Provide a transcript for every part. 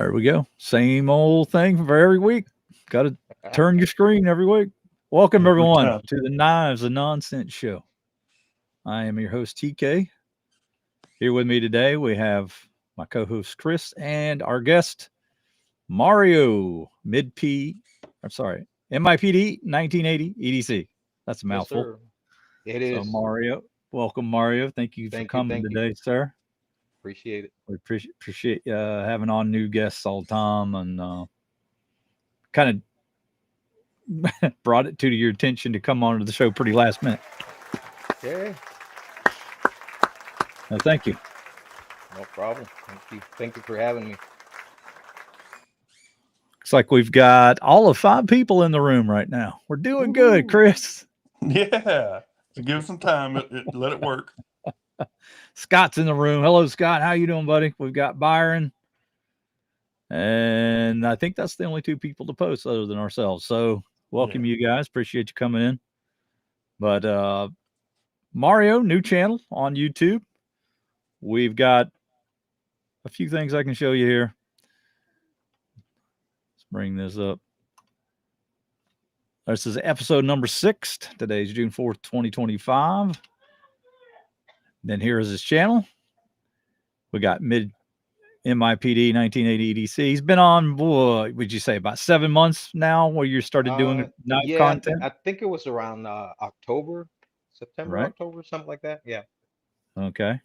There we go. Same old thing for every week. Got to turn your screen every week. Welcome, Every everyone, time. to the Knives and Nonsense Show. I am your host, TK. Here with me today, we have my co host, Chris, and our guest, Mario, I'm sorry, MIPD 1980 EDC. That's a Yes, mouthful. sir. It So, is. Mario, welcome, Mario. Thank you for Thank you. coming Thank you. today, sir. Appreciate it. We appreciate having on new guests all the time and kind of brought it to your attention to come on to the show pretty last minute. Yeah, Thank you. no problem. Thank you. Thank you for having me. Looks like we've got all of 5 people in the room right now. We're doing good, Woohoo. Chris. Yeah. Give it some time. Let it work. Scott's in the room. Hello, Scott. How you doing, buddy? We've got Byron. And I think that's the only 2 people to post other than ourselves. So welcome Yeah. you guys. Appreciate you coming in. But Mario, new channel on YouTube. We've got a few things I can show you here. Let's bring this up. This is episode number 6. Today is June 4th, 2025. Then here is his channel. We got MIPD 1980 EDC. He's been on, what would you say, about 7 months now where you started doing knife Yeah, content? I think it was around October, September, Right. October, something like that. Yeah. Okay.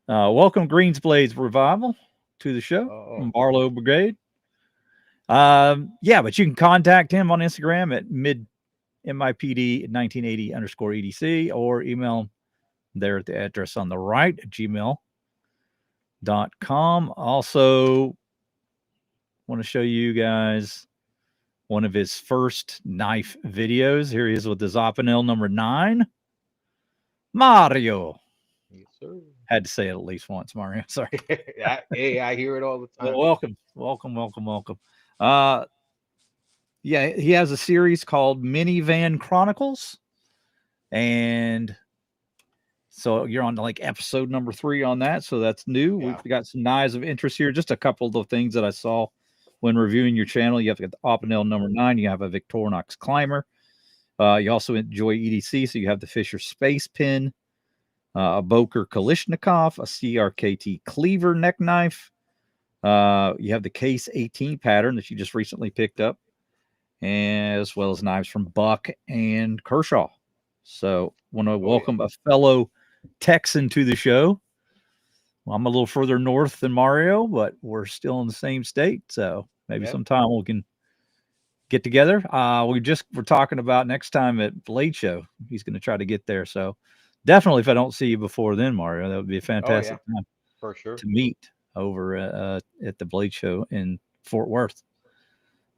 Welcome, Greensblades Revival, to the show Oh, from Barlow Brigade. Yeah, but you can contact him on Instagram at MIPD 1980 _ EDC or email there at the address on the right at gmail.com. Also, want to show you guys one of his first knife videos. Here he is with his Opinel number 9. Mario. yes, sir. Had to say it at least once, Mario. Sorry. Hey, I hear it all the Well, time. welcome. Uh, yeah, he has a series called Minivan Chronicles, and so you're on like episode number 3 on that. So that's new. Yeah. We've got some knives of interest here. Just a couple of the things that I saw when reviewing your channel. You have to get the Opinel number 9. You have a Victorinox Climber. You also enjoy EDC, so you have the Fisher Space Pin, a Boker Kalishnikov, a CRKT Cleaver neck knife. You have the Case 18 pattern that you just recently picked up, as well as knives from Buck and Kershaw. So, want to welcome a fellow Texan to the show. Well, I'm a little further north than Mario, but we're still in the same state. So maybe sometime we can get together. We're talking about next time at Blade Show. He's going to try to get there. So definitely, if I don't see you before then, Mario, that would be a fantastic time for sure to meet over at the Blade Show in Fort Worth.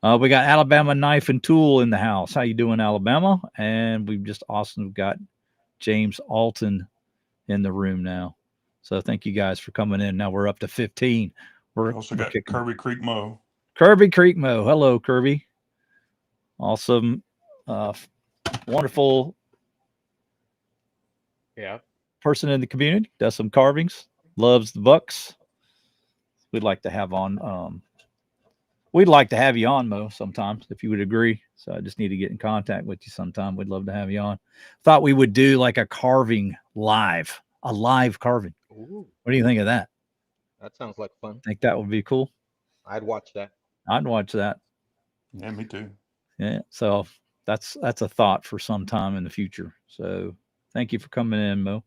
We got Alabama Knife and Tool in the house. How you doing, Alabama? And we've just also got James Alton in the room now. So thank you guys for coming in. Now we're up to 15. We also got Kirby Creek Mo. Kirby Creek Mo. Hello, Kirby. Awesome. Wonderful person in the community. Does some carvings. Loves the Bucks. We'd like to have on. We'd like to have you on, Mo, sometimes, if you would agree. So I just need to get in contact with you sometime. We'd love to have you on. Thought we would do like a carving live, a live carving. Ooh. What do you think of that? That sounds like fun. Think that would be cool? I'd watch that. I'd watch that. Yeah, me too. Yeah. So that's a thought for some time in the future. So thank you for coming in, Mo.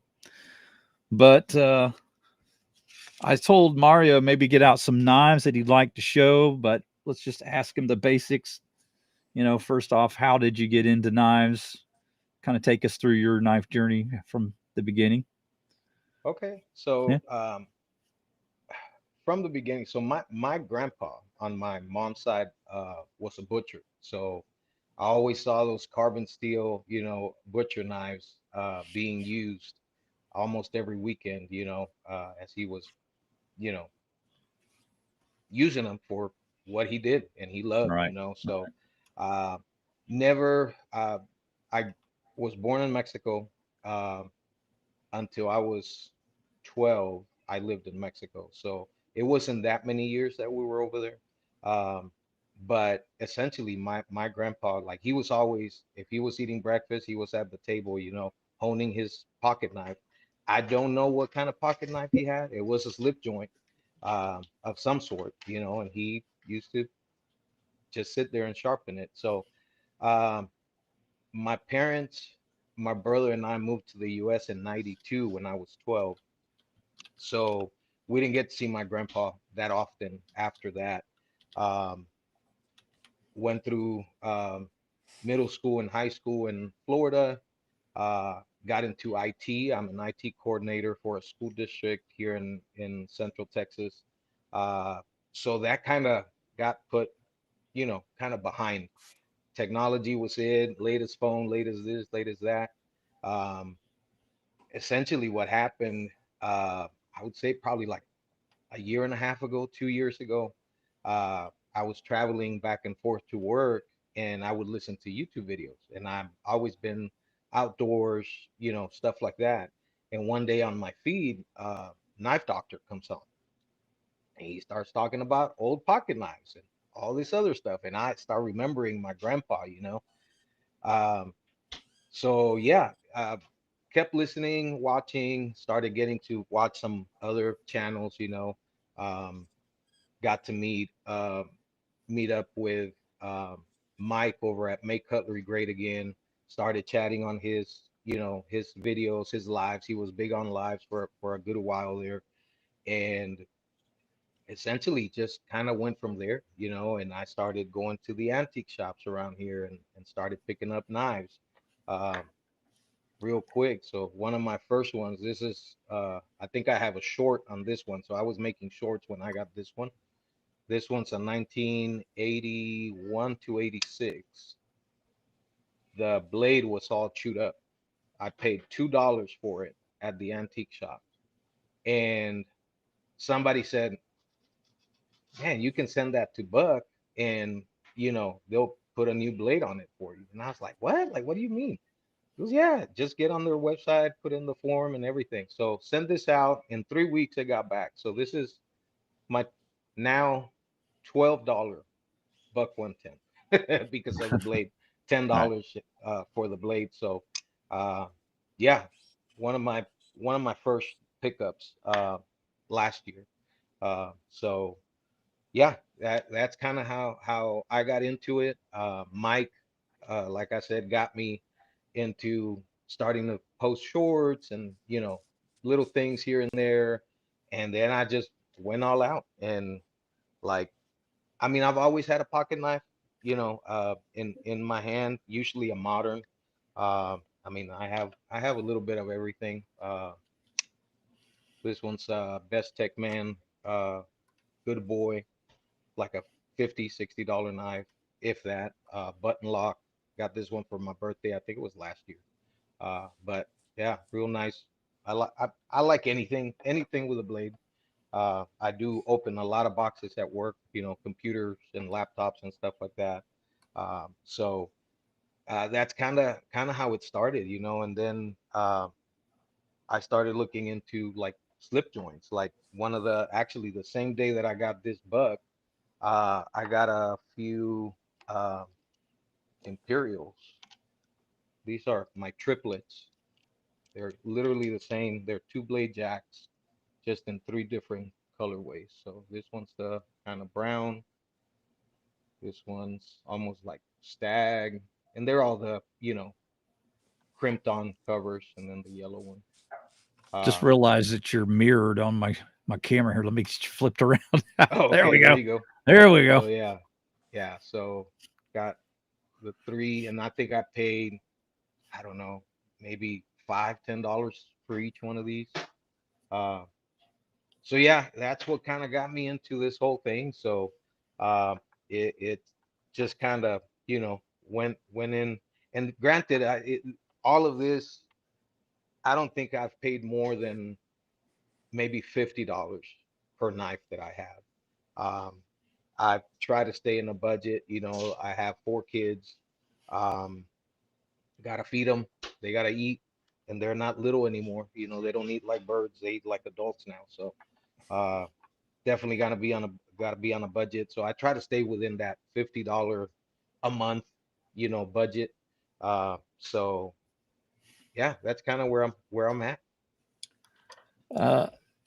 But I told Mario maybe get out some knives that he'd like to show, but let's just ask him the basics. First off, how did you get into knives? Kind of take us through your knife journey from the beginning. Okay. So from the beginning, so my grandpa on my mom's side was a butcher. So I always saw those carbon steel, butcher knives being used almost every weekend, as he was, using them for what he did and he loved, Right. So never, I was born in Mexico. Until I was 12, I lived in Mexico. So it wasn't that many years that we were over there. But essentially, my grandpa, like he was always, if he was eating breakfast, he was at the table, honing his pocket knife. I don't know what kind of pocket knife he had. It was a slip joint of some sort, and he used to just sit there and sharpen it. So um, my parents, my brother and I moved to the U.S. in '92 when I was 12. So we didn't get to see my grandpa that often after that. Um, Went through middle school and high school in Florida. Got into IT. I'm an IT coordinator for a school district here in Central Texas. Uh, so that kind of got put, kind of behind. Technology was in, latest phone, latest this, latest that. Um, Essentially, what happened, I would say probably like a year and a half ago, 2 years ago, I was traveling back and forth to work and I would listen to YouTube videos. And I've always been outdoors, stuff like that. And one day on my feed, Knife Doctor comes on and he starts talking about old pocket knives and all this other stuff. And I start remembering my grandpa. Um, so yeah, kept listening, watching, started getting to watch some other channels. Um, Got to meet up with Mike over at Make Cutlery Great Again. Started chatting on his videos, his lives. He was big on lives for a good while there, and essentially just kind of went from there. And I started going to the antique shops around here and started picking up knives uh, real quick. So one of my first ones, this is I think I have a short on this one. So I was making shorts when I got this one. This one's a 1981 to 86. The blade was all chewed up. I paid $2 for it at the antique shop. And somebody said, man, you can send that to Buck and, they'll put a new blade on it for you. And I was like, what? Like, what do you mean? He goes, yeah, just get on their website, put in the form and everything. So send this out. In 3 weeks, it got back. So this is my now $12 buck 110 because of the blade, ten Right. dollars for the blade. So yeah, one of my first pickups last year. So yeah, that's kind of how I got into it. Mike, like I said, got me into starting to post shorts and little things here and there, and then I just went all out and like I mean, I've always had a pocket knife, in my hand, usually a modern. I mean, I have a little bit of everything. This one's Best Tech Man, uh, good boy, like a 50, $60 knife, if that. Button lock. Got this one for my birthday. I think it was last year. But yeah, real nice. I like anything with a blade. I do open a lot of boxes at work, computers and laptops and stuff like that. So that's kind of how it started. And then I started looking into like slip joints. Like actually the same day that I got this buck, I got a few uh, Imperials. These are my triplets. They're literally the same. They're two blade jacks, just in three different colorways. So this one's the kind of brown. This one's almost like stag, and they're all the crimped on covers, and then the yellow one. Just Uh, realized that you're mirrored on my camera here. Let me get you flipped around. oh, There okay, we there go. you go. There we go. So yeah, yeah. So got the three, and I think I paid, I don't know, maybe $5, $10 for each one of these. Uh, so yeah, that's what kind of got me into this whole thing. So uh, it just kind of went in. And granted, all of this, I don't think I've paid more than maybe $50 per knife that I have. I try to stay in a budget. I have four kids. Um, Gotta feed them. They gotta eat, and they're not little anymore. They don't eat like birds. They eat like adults now. So uh, definitely got to be on a budget. So I try to stay within that $50 a month, budget. So yeah, that's kind of where I'm at.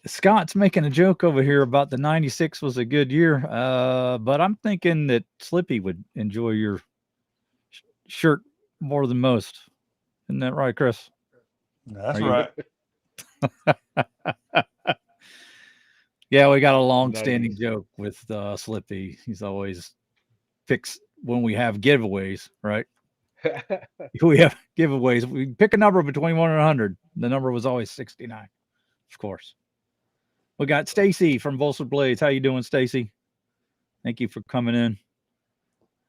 Scott's making a joke over here about the 96 was a good year. But I'm thinking that Slippy would enjoy your shirt more than most. Isn't that right, Chris? That's Are you- right. Yeah, we got a long-standing Nice. joke with Slippy. He's always picks when we have giveaways, right? We have giveaways. We pick a number between 1 and 100. The number was always 69, of course. We got Stacy from Volsar Blades. How you doing, Stacy? Thank you for coming in.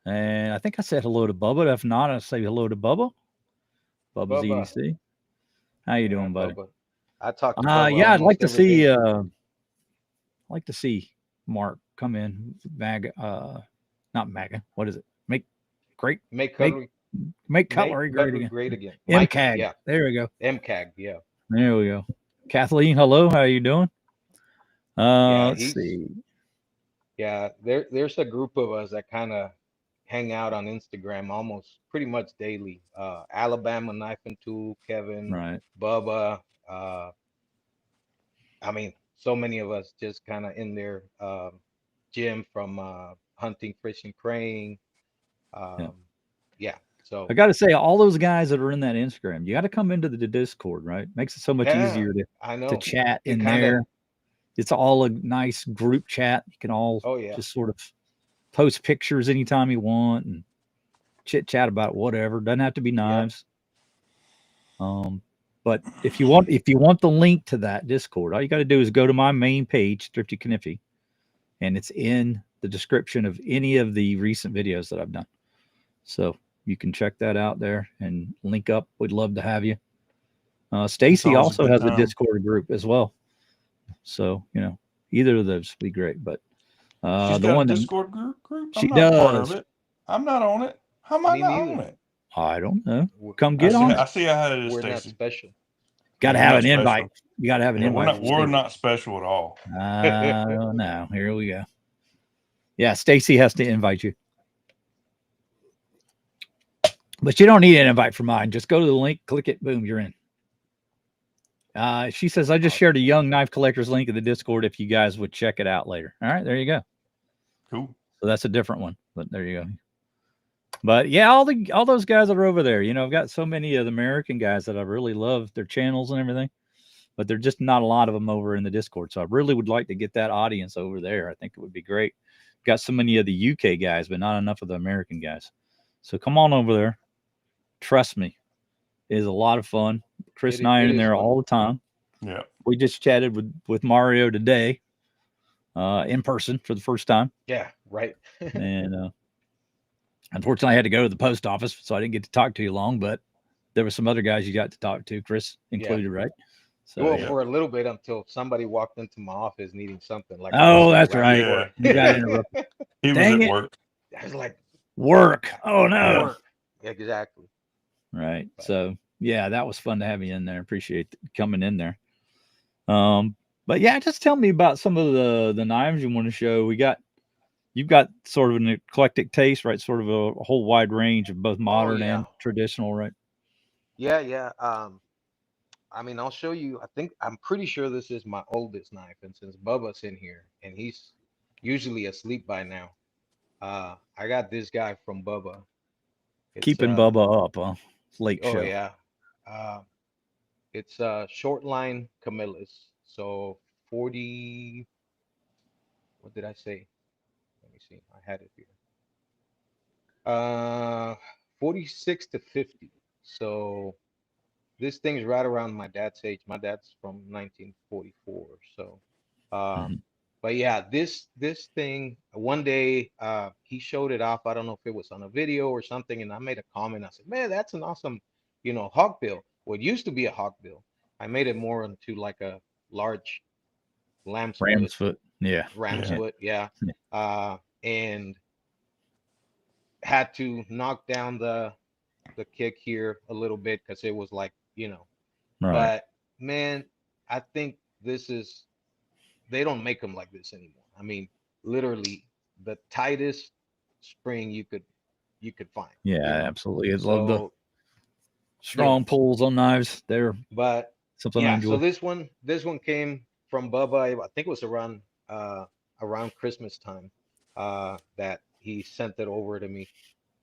And I think I said hello to Bubba. If not, I'll say hello to Bubba. Bubba's Bubba. EDC. How you doing, buddy? Bubba. I talk to Bubba Yeah, I'd like almost to every see day. like to see Mark come in. Not MAGA. What is it? Make cutlery great again. Great again. MCAG. Yeah. There we go. MCAG. Yeah. There we go. Kathleen, hello. How you doing? Let's see. Yeah, there's a group of us that kind of hang out on Instagram almost pretty much daily. Alabama Knife and Tool, Kevin, Right. Bubba. I mean, so many of us just kind of in there. Jim from Hunting, Fishing, Crane. Yeah. So I got to say, all those guys that are in that Instagram, you got to come into the Discord, right? Makes it so much easier to chat in there. It's all a nice group chat. You can all just sort of post pictures anytime you want and chit chat about whatever. Doesn't have to be knives. But if you want the link to that Discord, all you got to do is go to my main page, Thrifty Kniffy, and it's in the description of any of the recent videos that I've done. So you can check that out there and link up. We'd love to have you. Stacy also has a Discord group as well. So, either of those would be great. But she's the got one a Discord group? She I'm not does. part of it. I'm not on it. How am I not on it? I don't know. Come get on it. I see how it is, we're Stacey. not special. Got to have an invite. You got to have an invite. We're not special at all. No. Here we go. Yeah, Stacy has to invite you. But you don't need an invite for mine. Just go to the link, click it, boom, you're in. She says, I just shared a young knife collector's link in the Discord if you guys would check it out later. All right, there you go. Cool. So that's a different one, but there you go. But yeah, all those guys that are over there, I've got so many of the American guys that I really love their channels and everything, but there's just not a lot of them over in the Discord. So I really would like to get that audience over there. I think it would be great. Got so many of the UK guys, but not enough of the American guys. So come on over there. Trust me, it is a lot of fun. Chris and I are in there all the time. Yeah. We just chatted with Mario today, in person for the first time. Yeah, right. And unfortunately, I had to go to the post office, so I didn't get to talk to you long. But there were some other guys you got to talk to, Chris included, right? So for a little bit until somebody walked into my office needing something. Like, that's right. Yeah. You got interrupted. He was at work. I was like, work. Oh no. Work. Exactly. Right. So yeah, that was fun to have you in there. Appreciate coming in there. But yeah, just tell me about some of the knives you want to show. You've got sort of an eclectic taste, right? Sort of a whole wide range of both modern and traditional, right? Yeah. I mean, I'll show you. I'm pretty sure this is my oldest knife, and since Bubba's in here, and he's usually asleep by now, I got this guy from Bubba. Keeping Bubba up, huh? Late show. Oh yeah. It's short line Camillus. So 40. What did I say? Let me see. I had it here. 46 to 50. So this thing's right around my dad's age. My dad's from 1944. So, but yeah, this thing. One day, he showed it off. I don't know if it was on a video or something, and I made a comment. I said, "Man, that's an awesome, hawkbill. What used to be a hawkbill. I made it more into like a large ram's foot. Yeah. Ram's foot. Yeah. And had to knock down the kick here a little bit because it was like, Right. But man, I think this is they don't make them like this anymore. I mean, literally the tightest spring you could find. Yeah, you know? absolutely. I love the So strong pulls on knives. They're but something I yeah, so enjoy. this one came from Bubba. I think it was around Christmas time that he sent it over to me.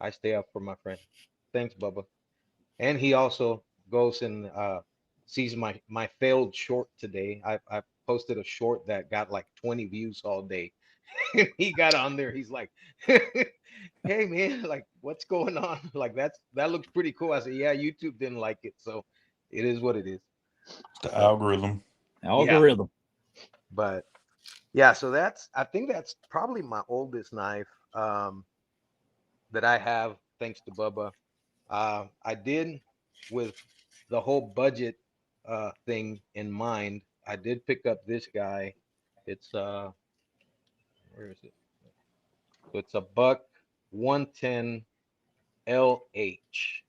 I stay up for my friend. Thanks, Bubba. And he also goes and sees my failed short today. I posted a short that got like 20 views all day. He got on there. He's like, "Hey man, like what's going on? Like that looks pretty cool." I said, "Yeah, YouTube didn't like it, so it is what it is." The So, algorithm. yeah, Algorithm. but yeah, so I think that's probably my oldest knife that I have, thanks to Bubba. I did, with the whole budget thing in mind, I did pick up this guy. It's where is it? So it's a buck 110 LH.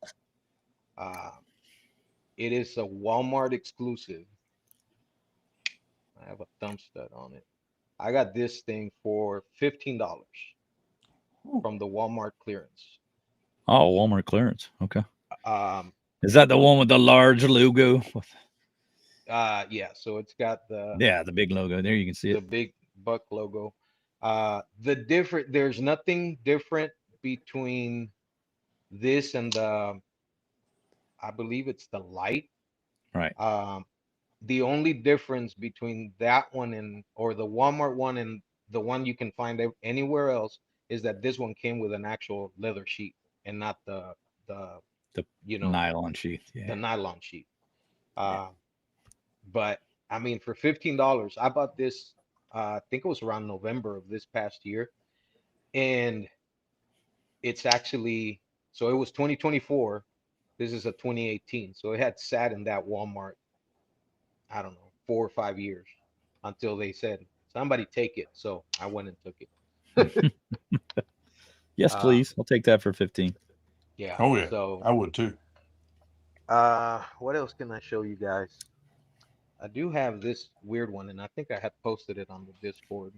Uh, it is a Walmart exclusive. I have a thumb stud on it. I got this thing for $15 from the Walmart clearance. Oh, Walmart clearance. Okay. Um, Is that the one with the large logo? yeah, so it's got the Yeah, the big logo. There you can see it. big buck logo. There's nothing different between this and I believe it's the light. Right. The only difference between that one or the Walmart one and the one you can find anywhere else is that this one came with an actual leather sheet and not the The you know nylon sheath. the Yeah. nylon sheet. But I mean, for $15, I bought this. I think it was around November of this past year, and it's actually, so it was 2024. This is a 2018, so it had sat in that Walmart, I don't know, 4 or 5 years until they said somebody take it. So I went and took it. Yes, um, please. I'll take that for 15. yeah. Oh yeah, So I would too. what else can I show you guys? I do have this weird one, and I think I had posted it on the Discord.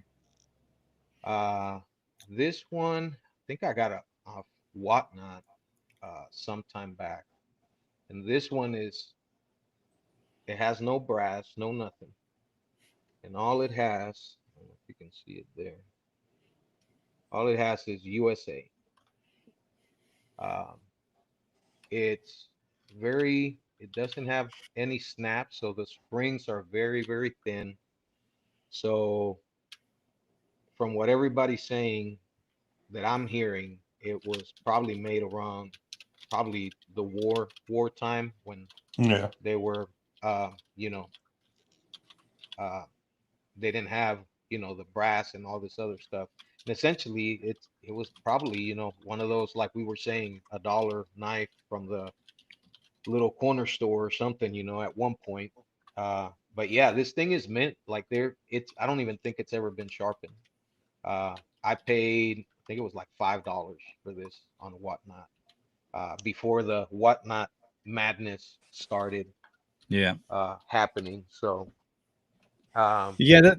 Uh, this one, I think I got a off Whatnot sometime back, and this one it has no brass, no nothing, and all it has, I don't know if you can see it there. All it has is USA. Um, it's it doesn't have any snaps, so the springs are very, very thin. So from what everybody's saying that I'm hearing, it was probably made around probably the wartime when Yeah. they were you know uh they didn't have the brass and all this other stuff, and essentially it was probably one of those, like we were saying, $1 knife from the little corner store or something at one point. But yeah, this thing is mint like I don't even think it's ever been sharpened. I paid, I think it was like $5 for this on Whatnot before the Whatnot madness started Yeah. happening. So um, Yeah.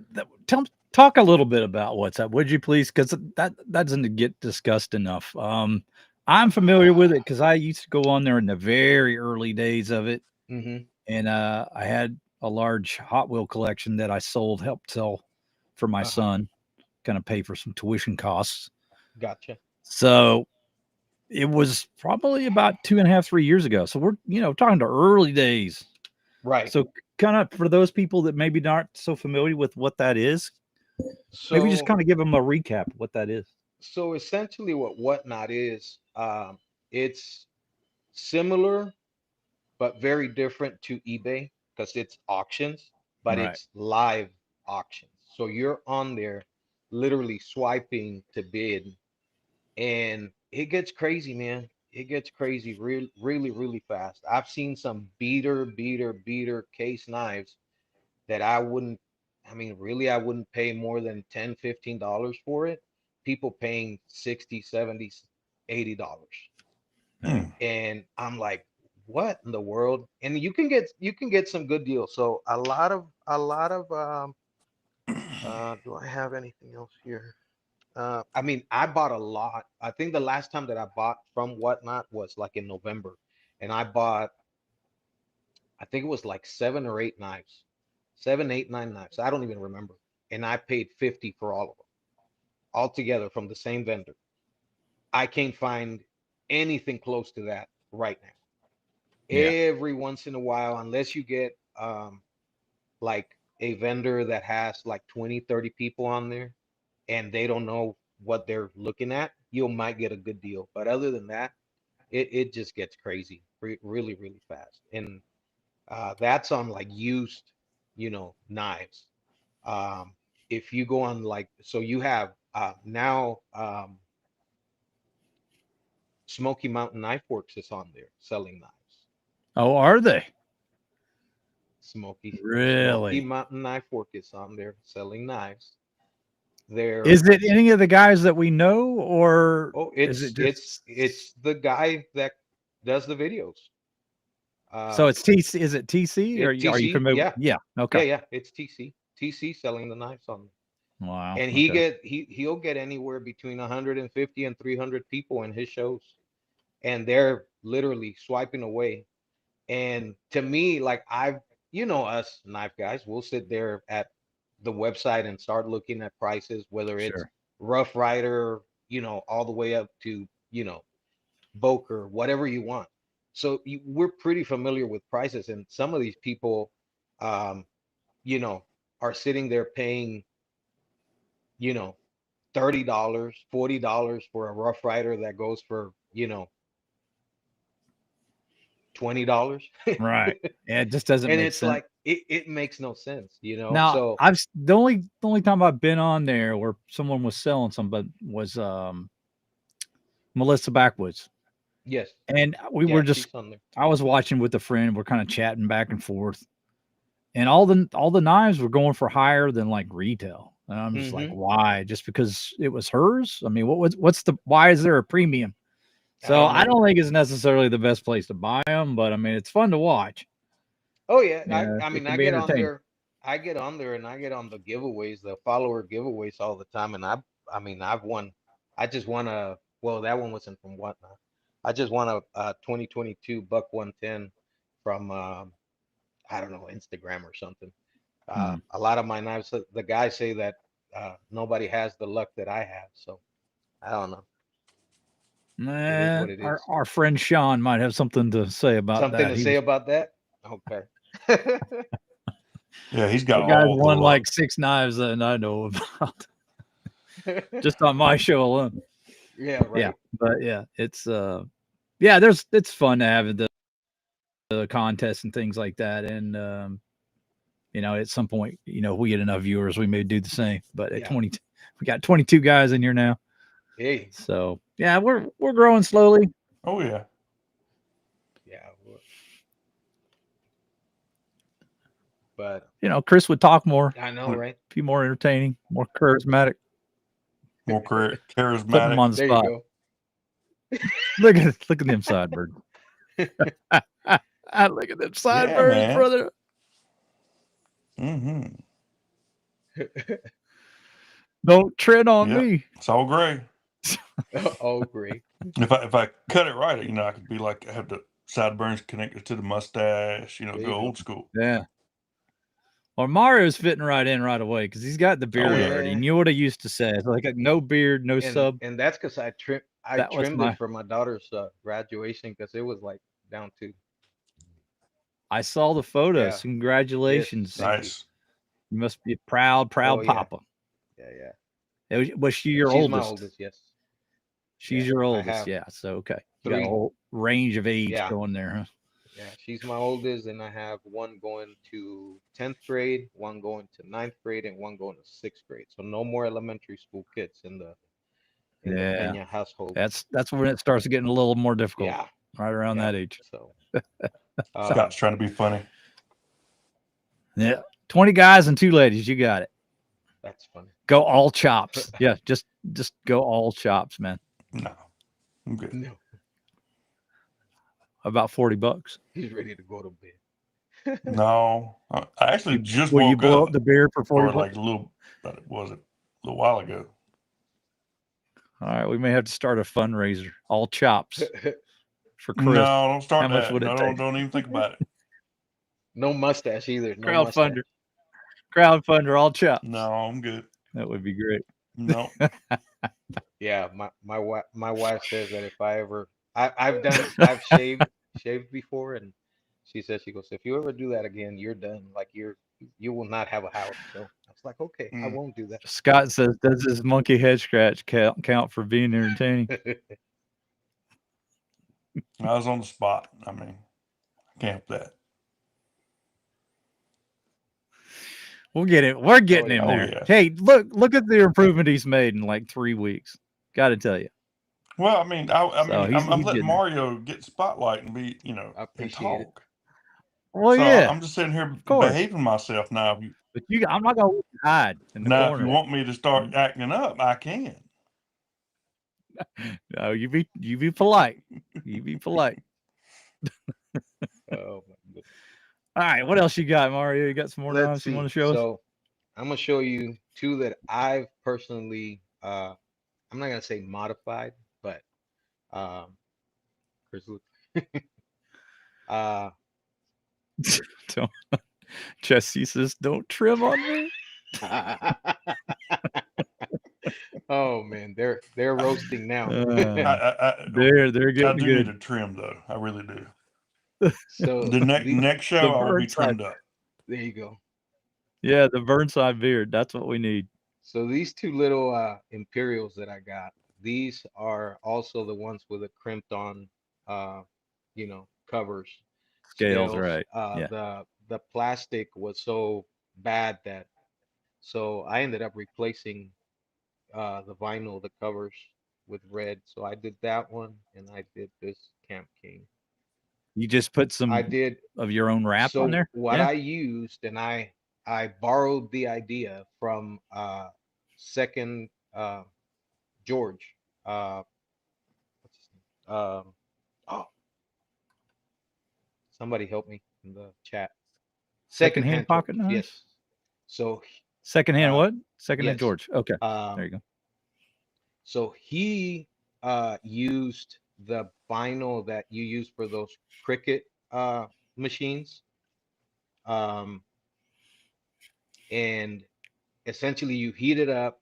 Talk a little bit about what's up, would you please? Because that doesn't get discussed enough. I'm familiar with it because I used to go on there in the very early days of it, mhm, and I had a large Hot Wheel collection that I helped sell for my uh-huh, son, kind of pay for some tuition costs. gotcha. So it was probably about 2.5, 3 years ago. So we're talking to early days. Right. So kind of for those people that maybe not so familiar with what that is, maybe just So kind of give them a recap of what that is. so essentially what Whatnot is, it's similar but very different to eBay because it's auctions, but Right. it's live auctions. So you're on there literally swiping to bid, and it gets crazy, man. It gets crazy really, really, really fast. I've seen some beater case knives that I mean, really, I wouldn't pay more than $10, $15 for it. People paying 60, 70, $80. Hmm. And I'm like, what in the world? And you can get some good deals. So a lot of Do I have anything else here? I mean, I bought a lot. I think the last time that I bought from Whatnot was like in November, and I bought, I think it was like 7 or 8 knives, 7, 8, 9 knives. I don't even remember. And I paid 50 for all of them, all together from the same vendor. I can't find anything close to that right now. Yeah. Every once in a while, unless you get like a vendor that has like 20, 30 people on there and they don't know what they're looking at, you might get a good deal. But other than that, it just gets crazy really, really fast. And that's on like used, knives. If you go on like, so you have now Smoky Mountain Knife Works is on there selling knives. Oh, are they? Smoky Really? Mountain Knife Work is on there selling knives. They're Is it any of the guys that we know, or it's is it just it's the guy that does the videos. so it's TC? Is it TC, or are you TC, familiar? yeah. Yeah. Okay. Yeah, it's TC selling the knives on there. Wow. And Okay. he'll get anywhere between 150 and 300 people in his shows, and they're literally swiping away. And to me, like us knife guys, we'll sit there at the website and start looking at prices, whether it's Sure. Rough Rider, all the way up to, Boker, whatever you want. So we're pretty familiar with prices, and some of these people, um, are sitting there paying, you know, $30, $40 for a Rough Rider that goes for, $20. Right. Yeah, it just doesn't And make it's sense. like it makes no sense, Now, so the only time I've been on there where someone was selling something was Melissa Backwoods, yes, and we were yeah, just she's on there. I was watching with a friend. We're kind of chatting back and forth, and all the knives were going for higher than like retail, and I'm just like, Hmm. why? Just because it was hers? I mean, why is there a premium? I So don't I know. don't think it's necessarily the best place to buy them, but I mean, it's fun to watch. Oh yeah, Yeah, I it mean can I be get on entertaining. there, I get on there and I get on the giveaways, the follower giveaways all the time, and I mean I've won. I just won a, well, that one wasn't from Whatnot. I just won a 2022 Buck 110 from I don't know, Instagram or something. Hmm. A lot of my knives, the guys say that nobody has the luck that I have, so I don't know. It is Nah, what it is. our friend Sean might have something to say about Something that. to He say was about that? Okay. Yeah, he's got that guy's all the won luck. like 6 knives that I know about just on my show alone. Yeah, Yeah, right. but yeah, yeah, it's fun to have the contests and things like that, and at some point, we get enough viewers, we may do the same. But at Yeah. 20, we got 22 guys in here now, Hey. so yeah, we're growing slowly. Oh yeah. Yeah. But Chris would talk more, I know, right? be more entertaining, more charismatic. More Putting him charismatic. on the There you spot. go. Look at them sideburns. Look at them Yeah, sideburns, man. brother. Mm-hmm. Don't tread on Yeah. me. It's all gray. Oh, great. If I cut it right, I could be like, have the sideburns connected to the mustache, There go you go. old school. Yeah. Or Mario's fitting right in right away because he's got the beard Oh, yeah. already. And you know what I used to say? It's like no beard, no sub. And that's because I That was trimmed it for my daughter's graduation because it was like down to. I saw the Yeah. photos. Yes. Congratulations. Thank you. Nice. You must be proud Oh yeah. papa. Yeah. Was she your She's my oldest? oldest. Yes. She's Yeah. your I oldest. have Yeah. So, okay. You got a 3. whole range of age Yeah. going there, huh? Yeah. She's my oldest, and I have one going to 10th grade, one going to 9th grade, and one going to 6th grade. So no more elementary school kids in the Yeah. Pena household. That's when it starts getting a little more difficult. Yeah. Right around Yeah. that age. So Scott's trying to be funny. Yeah. 20 guys and 2 ladies. You got it. that's funny. Go all chops. Yeah. Just go all chops, man. No. I'm good. No, About $40. he's ready to go to bed. No. I actually just Will you woke blow up up the beard for for 40 like a little but it wasn't a little while ago. All right, we may have to start a fundraiser. All chops for Chris. No, don't start How much that. would it No, take? don't even think about it. No mustache either. No mustache. Crowdfunder, all chops. No, I'm good. That would be great. No. Yeah, my wife says that if I ever I've shaved before, and she says, she goes, if you ever do that again, you're done. Like you will not have a house. So I was like, okay, I won't do that. Scott says, does this monkey head scratch count for being entertaining? I was on the spot. I mean, I can't help that. We'll get it. We're getting him Oh, there. yeah. Hey, look at the improvement he's made in like 3 weeks. Got to tell you. Well, I mean, I'm he's letting getting Mario get spotlight and be, I and appreciate it. talk. Well, So yeah, I'm just sitting here course. behaving myself now. but I'm not gonna hide in the Now, corner. if you want me to start acting up, I can. No, you be polite. You be polite. Oh my goodness. All right, what else you got, Mario? You got some more Let's knives you see. want to show us? So I'm gonna show you two that I've personally I'm not gonna say modified, but Chris, Don't, Jesse says, "Don't trim on me." oh man, they're roasting now. They're I getting do good. need a trim though. I really do. So The next show, I will be trimmed up. There you go. Yeah, the Burnside beard. That's what we need. So these two little Imperials that I got, these are also the ones with the crimped on covers. Scales, right. Yeah. The plastic was so bad that I ended up replacing the vinyl, the covers with red. So I did that one, and I did this Camp King. You just put some I did of your own wrap on there? What Yeah. I used, and I borrowed the idea from second George. What's his name? Oh, somebody help me in the chat. Secondhand pocket George, knives? yes. So Secondhand what? Secondhand yes. George. Okay. There you go. So he used the vinyl that you use for those Cricut machines. And essentially you heat it up.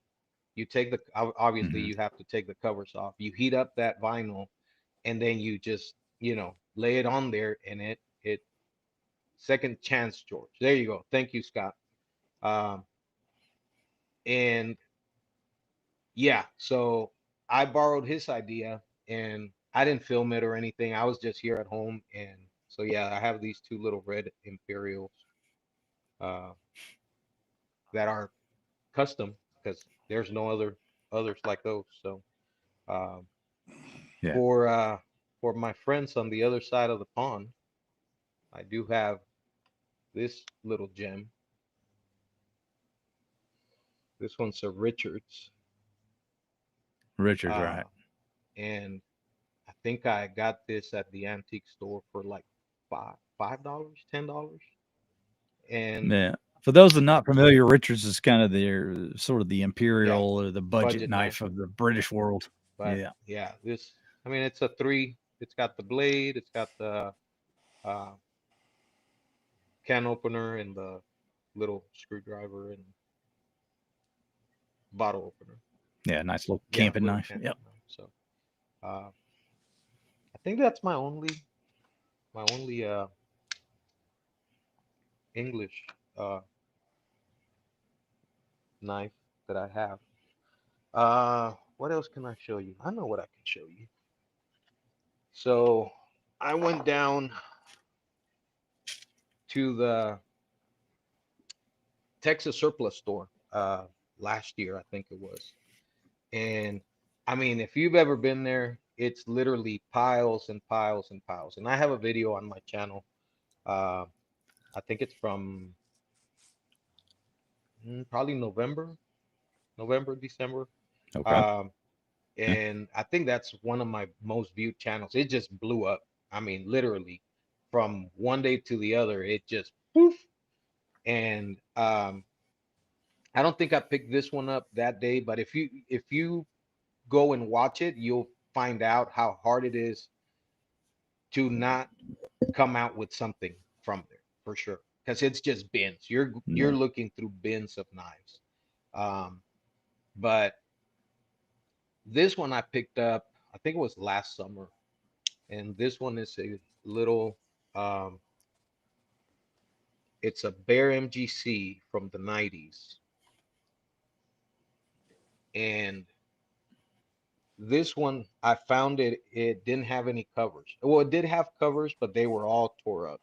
You take the, obviously you have to take the covers off. You heat up that vinyl, and then you just, lay it on there, and it second chance, George. There you go. Thank you, Scott. And yeah, so I borrowed his idea, and I didn't film it or anything. I was just here at home. And so, yeah, I have these two little red Imperials that are custom, because there's no others like those. So Yeah. for my friends on the other side of the pond, I do have this little gem. This one's a Richards. Richard's right. And I think I got this at the antique store for like $5, $10. And Yeah. For those that are not familiar, Richards is kind of the sort of the imperial or the budget budget knife knife. of the British world. But Yeah. this, I mean, it's a 3. It's got the blade, it's got the can opener, and the little screwdriver and bottle opener. Yeah, nice little camping knife. Camping Yep. knife. So I think that's my only English knife that I have. What else can I show you? I know what I can show you. So I went down to the Texas surplus store last year, I think it was. And I mean, if you've ever been there, it's literally piles and piles and piles. And I have a video on my channel. I think it's from probably November, December. Okay. And I think that's one of my most viewed channels. It just blew up. I mean, literally from one day to the other, it just poof. And I don't think I picked this one up that day, but if you go and watch it, you'll find out how hard it is to not come out with something from there for sure. Because it's just bins. You're Yeah. looking through bins of knives. Um, but this one I picked up, I think it was last summer, and this one is a little. Um, it's a Bear MGC from the '90s, and this one I found it didn't have any covers. Well, it did have covers, but they were all tore up.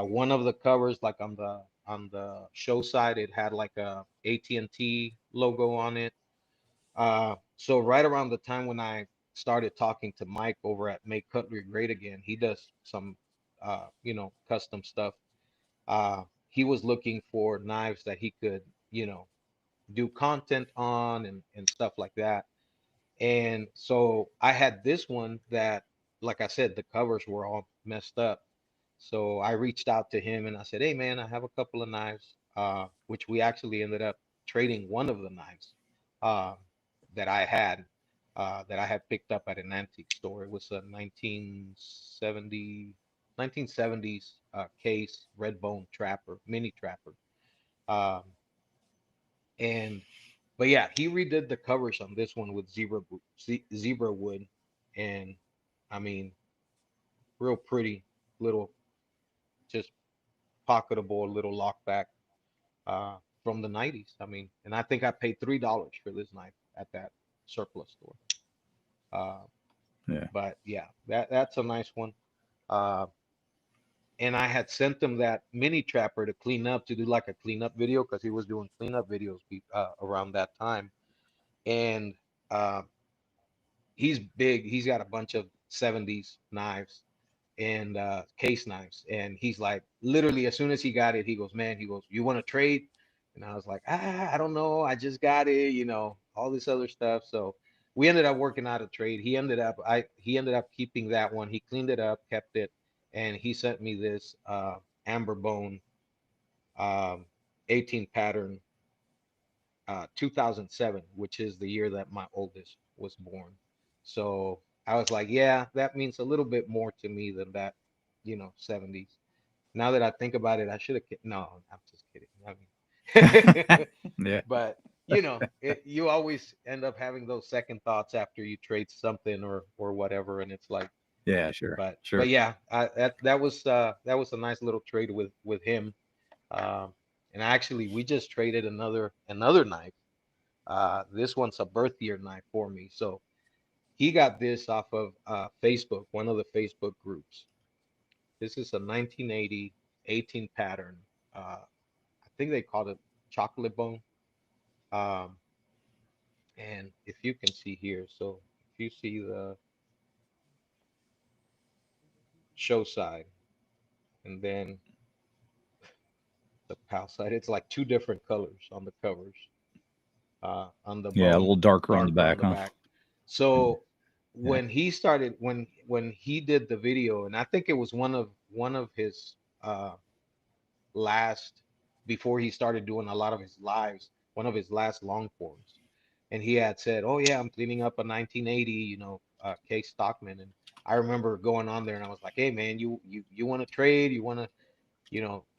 One of the covers, like on the show side, it had like a AT&T logo on it. So right around the time when I started talking to Mike over at Make Cutlery Great Again, he does some custom stuff. He was looking for knives that he could, do content on and stuff like that. And so I had this one that, like I said, the covers were all messed up. So I reached out to him and I said, "Hey man, I have a couple of knives," which we actually ended up trading one of the knives uh, that I had picked up at an antique store. It was a 1970s case red bone trapper, mini trapper. Um, and but yeah, he redid the covers on this one with zebra wood, and I mean, real pretty little, just pocketable little lockback uh, from the '90s. I mean, and I think I paid $3 for this knife at that surplus store. Uh, Yeah. but yeah, that's a nice one. Uh, and I had sent him that mini trapper to clean up, to do like a cleanup video, because he was doing cleanup videos around that time. And uh, he's big. He's got a bunch of '70s knives and case knives. And he's like, literally, as soon as he got it, he goes, "Man," he goes, "you want to trade?" And I was like, I don't know. I just got it, all this other stuff. So we ended up working out a trade. He ended up keeping that one. He cleaned it up, kept it, and he sent me this amber bone um, 18 pattern 2007, which is the year that my oldest was born. So I was like, yeah, that means a little bit more to me than that, '70s. Now that I think about it, I should have. No, I'm just kidding. I mean, Yeah. but you always end up having those second thoughts after you trade something or whatever, and it's like, Yeah. Sure. but yeah, that was a nice little trade with him. Um, and actually, we just traded another knife. This one's a birth year knife for me. So he got this off of Facebook, one of the Facebook groups. This is a 1980 18 pattern. I think they called it chocolate bone. Um, and if you can see here, so if you see the show side and then the PAL side, it's like two different colors on the covers. On the Yeah. A bone, little darker on the darker on back, the huh? back. So Yeah. when he did the video, and I think it was one of his uh, last, before he started doing a lot of his lives, one of his last long forms, and he had said, "Oh yeah, I'm cleaning up a 1980, Case Stockman." And I remember going on there, and I was like, "Hey man, you want to trade? You want to,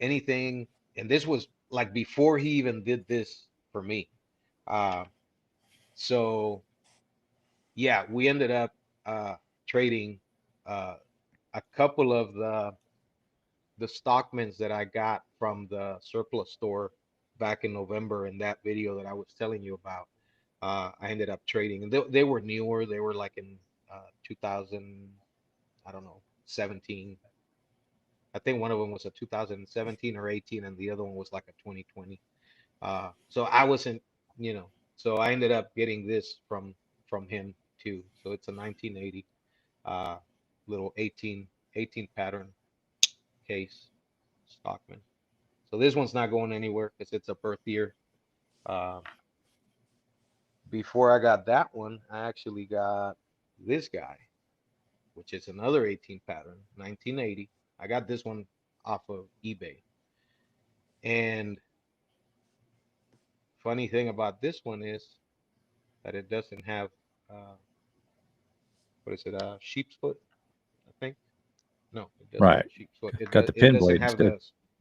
anything?" And this was like before he even did this for me. Uh, so yeah, we ended up uh, trading uh, a couple of the Stockmans that I got from the surplus store back in November in that video that I was telling you about. I ended up trading, and they were newer. They were like in 2000, I don't know, 17. I think one of them was a 2017 or 18, and the other one was like a 2020. So I wasn't, so I ended up getting this from him too. So it's a 1980 uh, little 18 pattern case Stockman. So this one's not going anywhere because it's a birth year. Uh, Before I got that one, I actually got this guy, which is another 18 pattern, 1980. I got this one off of eBay. And funny thing about this one is that it doesn't have what is it? Sheep's foot, I think. No, it doesn't have Right. a sheep's foot. Got the It pin doesn't blade have instead.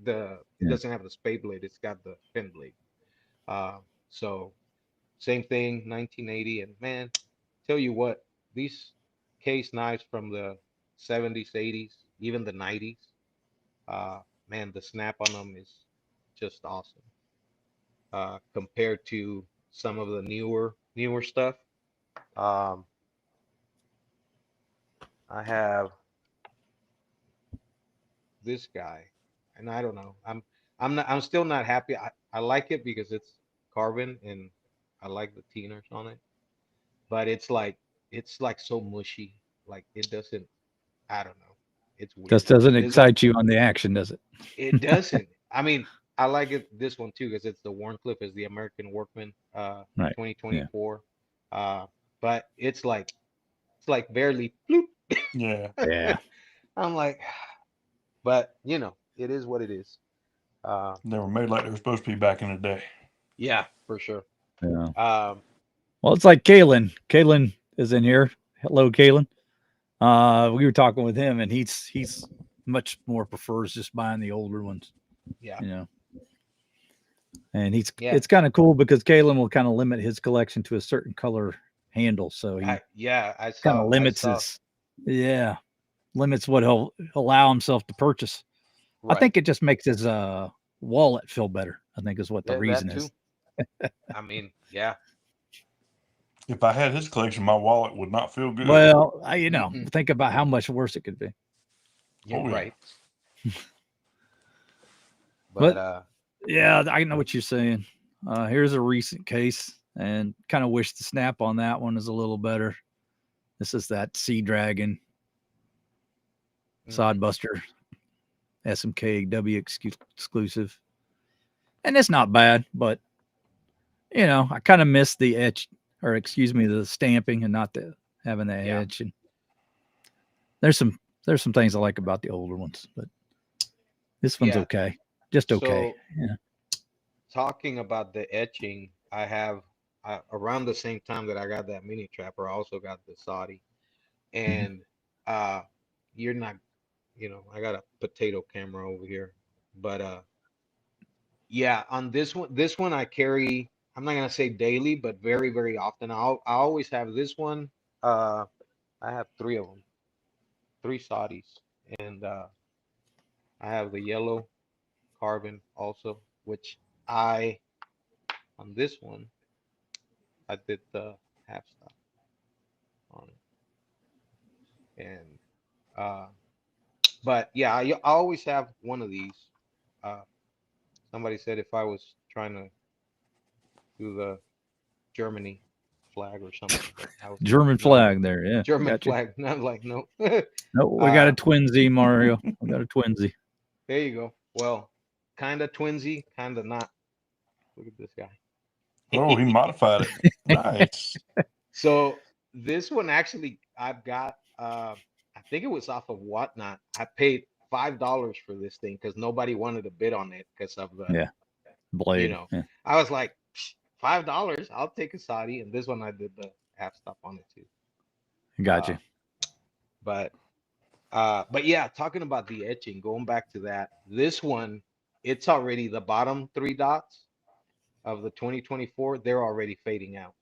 it Yeah. doesn't have the spade blade. It's got the pin blade. So same thing, 1980. And man, tell you what, these case knives from the 70s, 80s, even the 90s, man, the snap on them is just awesome. Compared to some of the newer stuff. Um, I have this guy, and I don't know. I'm still not happy. I like it because it's carbon and I like the teeners on it, but it's like so mushy. Like it doesn't. I don't know. It's weird. Just doesn't This excite you on the action, does it? it doesn't. I mean, I like it this one too because it's the Warncliffe is the American Workman, Right. Yeah. 2024. But it's like barely bloop. Yeah. Yeah. I'm like, but you know, it is what it is. They were made like they were supposed to be back in the day. Yeah, for sure. Yeah. Um, Well, it's like Kalen. Kalen is in here. Hello, Kalen. We were talking with him, and he's much more prefers just buying the older ones. yeah, You know, and yeah, it's kind of cool because Kalen will kind of limit his collection to a certain color handle, so he I kind of limits limits what he'll allow himself to purchase. I right. think it just makes his wallet feel better. I think is what the That reason too. is. I mean, yeah. If I had his collection, my wallet would not feel good. Well, Mhm. think about how much worse it could be. You're Oh, yeah. right. But But yeah, I know what you're saying. Here's a recent case, and kind of wish the snap on that one is a little better. This is that Sea Dragon mhm. Sodbuster SMKW exclusive, and it's not bad, but I kind of miss the etch, or excuse me, the stamping, and not the having the Yeah. edge. And there's some things I like about the older ones, but this one's Yeah. okay, just okay. So Yeah. talking about the etching, I have around the same time that I got that mini trapper, I also got the Saudi, Mhm. and you're not, I got a potato camera over here, but yeah, on this one I carry. I'm not gonna say daily, but very, very often. I always have this one. Uh, I have three of them, three Saudis, and I have the yellow carbon also, which I on this one I did the half stop on it, and uh, but yeah, I always have one of these. Uh, somebody said if I was trying to do the Germany flag or something, but I was like, German no, flag there. Yeah, I German got you. flag. Not like no. No, we got a uh, twinsy, Mario. We got a twinsy. there you go. Well, kind of twinsy, kind of not. Look at this Oh, he guy. modified it. Nice. So this one actually, I've got. I think it was off of Whatnot. I paid $5 for this thing because nobody wanted to bid on it because of the, Yeah, blade. Yeah, I was like, $5, I'll take a Saudi, and this one I did the half stop on it too. got Uh, you. but yeah, talking about the etching, going back to that, this one, it's already the bottom three dots of the 2024, they're already fading out.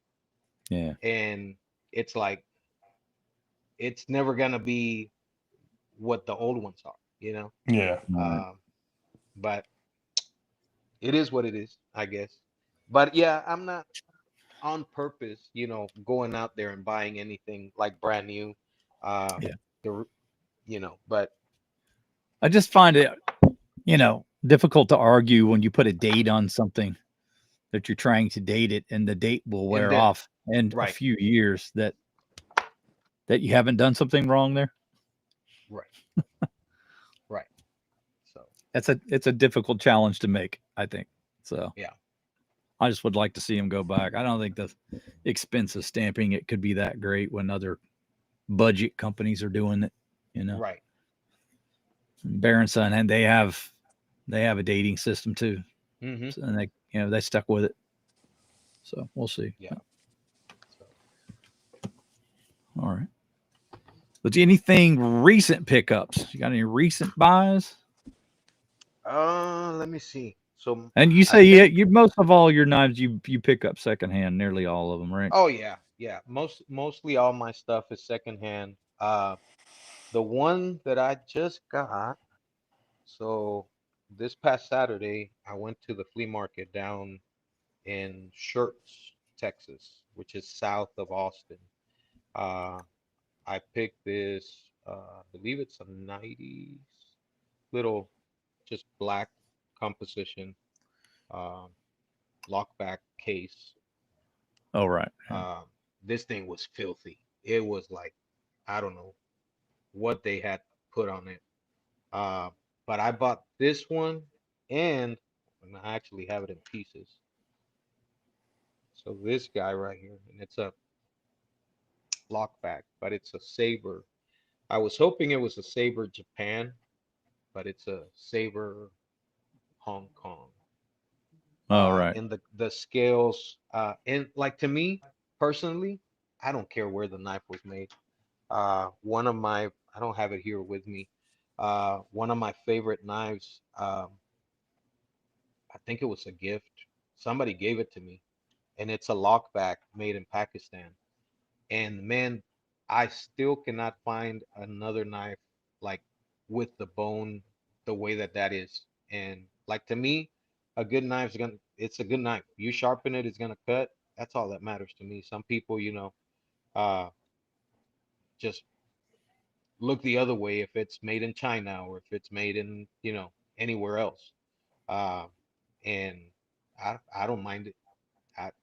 Yeah, And it's like, it's never gonna be what the old ones are, you know? Yeah. right. But it is what it is, I guess. But yeah, I'm not on purpose, going out there and buying anything like brand new. Uh, Yeah, the, but I just find it, difficult to argue when you put a date on something that you're trying to date it, and the date will and wear then off in a right, few years. That you haven't done something wrong there. right, right. So It's a difficult challenge to make, I think. So yeah, I just would like to see him go back. I don't think the expense of stamping it could be that great when other budget companies are doing it. right. Berenson, and they have a dating system too, Hmm. and they stuck with it. So we'll see. Yeah. All right. But anything recent pickups? You got any recent buys? Let me see. So And you I say think, you most of all your knives you pick up secondhand, nearly all of them, right? oh yeah. Mostly all my stuff is secondhand. The one that I just got, so this past Saturday, I went to the flea market down in Schertz, Texas, which is south of Austin. Uh, I picked this, I believe it's a 90s little, just black composition, um, lockback case. Oh, right. Um, this thing was filthy. It was like, I don't know what they had put on it. Uh, but I bought this one and I actually have it in pieces. So this guy right here, and it's a lockback, but it's a Saber. I was hoping it was a Saber Japan, but it's a Saber Hong Kong. Oh, right. And the scales, and like to me personally, I don't care where the knife was made. One of my, I don't have it here with me. One of my favorite knives, I think it was a gift. Somebody gave it to me, and it's a lockback made in Pakistan. And man, I still cannot find another knife like with the bone the way that that is. And like to me, a good knife's gonna, it's a good knife. You sharpen it, it's gonna cut. That's all that matters to me. Some people, uh, just look the other way if it's made in China or if it's made in, anywhere else. Uh, and I don't mind it.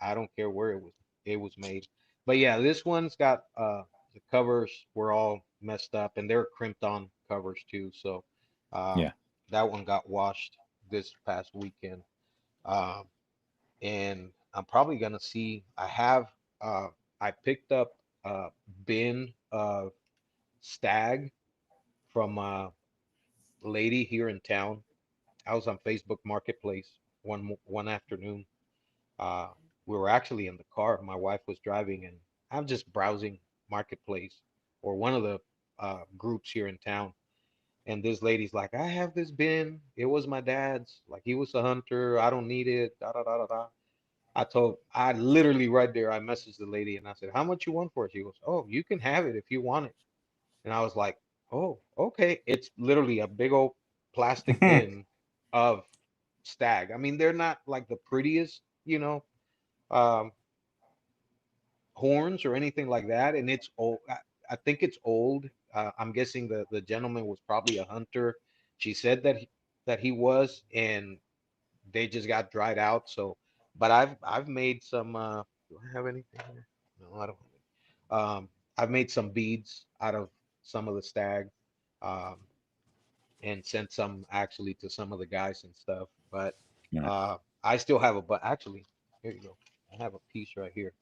I don't care where it was made. But yeah, this one's got the covers were all messed up and they're crimped on covers too. So Yeah. that one got washed this past weekend. Um, and I'm probably gonna see uh I picked up a bin of stag from a lady here in town. I was on Facebook Marketplace one afternoon. Uh, we were actually in the car. My wife was driving, and I'm just browsing Marketplace or one of the groups here in town. And this lady's like, "I have this bin. It was my dad's. Like he was a hunter. I don't need it." Da da da da da. I literally right there. I messaged the lady and I said, "How much you want for it?" She goes, "Oh, you can have it if you want it." And I was like, "Oh, okay." It's literally a big old plastic bin of stag. I mean, they're not like the prettiest, um, horns or anything like that, and it's old. I think it's old. I'm guessing the gentleman was probably a hunter. She said that he was, and they just got dried out. So, but I've made some. Do I have anything here? No, I don't have any. I've made some beads out of some of the stag, um, and sent some actually to some of the guys and stuff. But Yeah. I still have a. But actually, here you go. I have a piece right here.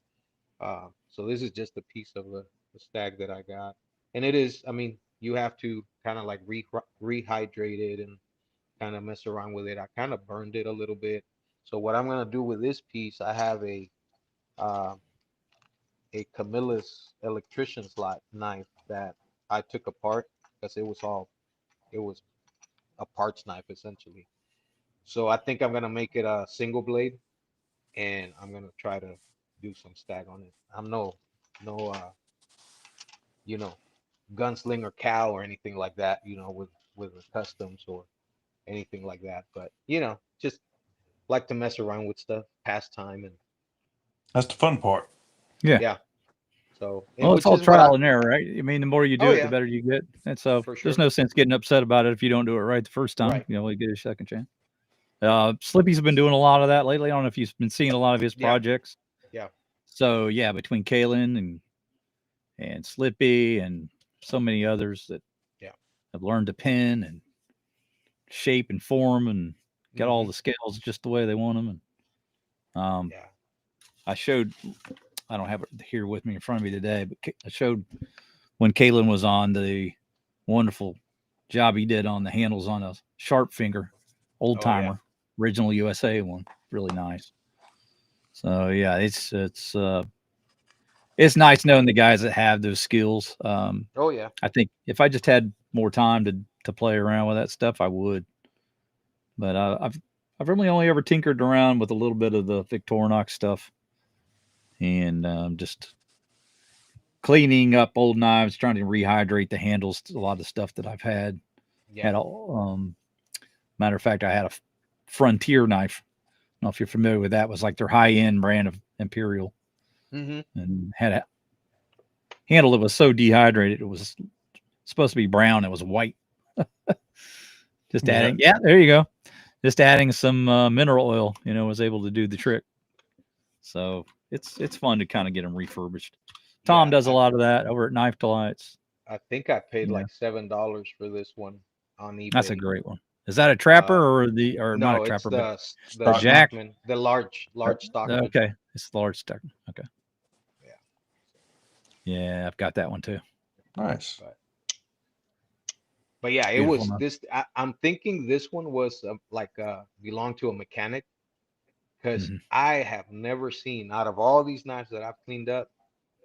So this is just a piece of the stag that I got, and it is. I mean, you have to kind of like rehydrate it and kind of mess around with it. I kind of burned it a little bit. So what I'm gonna do with this piece, I have uh, a Camillus electrician's knife that I took apart because it was a parts knife essentially. So I think I'm gonna make it a single blade, and I'm gonna try to do some stag on it. I'm no you know gunslinger cow or anything like that, with the customs or anything like that. But just like to mess around with stuff, pastime, and That's the fun part. Yeah. yeah. So, and Well, it's which all is what I. trial and error, right? I mean, the more you Oh do it, the yeah, better you get. And so for there's sure. no sense getting upset about it if you don't do it right the first time. Right. You know, you get a second chance. Slippy's been doing a lot of that lately. I don't know if you've been seeing a lot of his Yeah. projects. Yeah. So yeah, between Kalen and Slippy and so many others that Yeah. have learned to pin and shape and form and get all Hmm. the scales just the way they want them. And Yeah. I showed, I don't have it here with me in front of me today, but I showed when Kalen was on the wonderful job he did on the handles on a sharp finger, old Oh yeah. timer, original USA one, really nice. So yeah, it's nice knowing the guys that have those skills. Oh yeah. I think if I just had more time to play around with that stuff, I would. But I've really only ever tinkered around with a little bit of the Victorinox stuff, and just cleaning up old knives, trying to rehydrate the handles. A lot of stuff that I've had. Yeah. Matter of fact, I had a Frontier knife. I don't know if you're familiar with that. It was like their high end brand of Imperial, Mm-hmm. and had a handle that was so dehydrated it was supposed to be brown. It was white. Just adding, yeah, there you go. Just adding some mineral oil, was able to do the trick. So it's fun to kind of get them refurbished. Tom does a lot of that over at Knife Delights. I think I paid like $7 for this one on eBay. That's a great one. Is that a trapper or no, not a trapper? It's the Jack, Stockman, the large Stockman. Okay, it's the large Stockman. Okay. Yeah. Yeah, I've got that one too. Nice. But yeah, it Beautiful was knife. this. I'm thinking this one was belonged to a mechanic, because I have never seen, out of all these knives that I've cleaned up,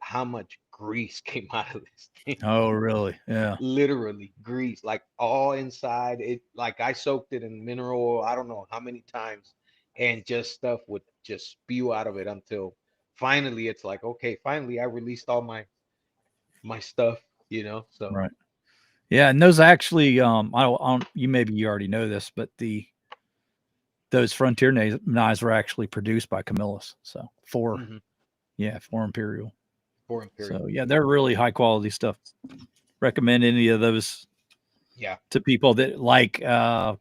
how much grease came out of this thing. Oh, really? Yeah. Literally grease, like all inside it. Like I soaked it in mineral oil, I don't know how many times, and just stuff would just spew out of it until finally it's like, okay, finally I released all my stuff, so Right. Yeah, and those actually, I don't, you already know this, but those Frontier knives were actually produced by Camillus. So for Imperial. For Imperial. So yeah, they're really high quality stuff. Recommend any of those. Yeah. To people that like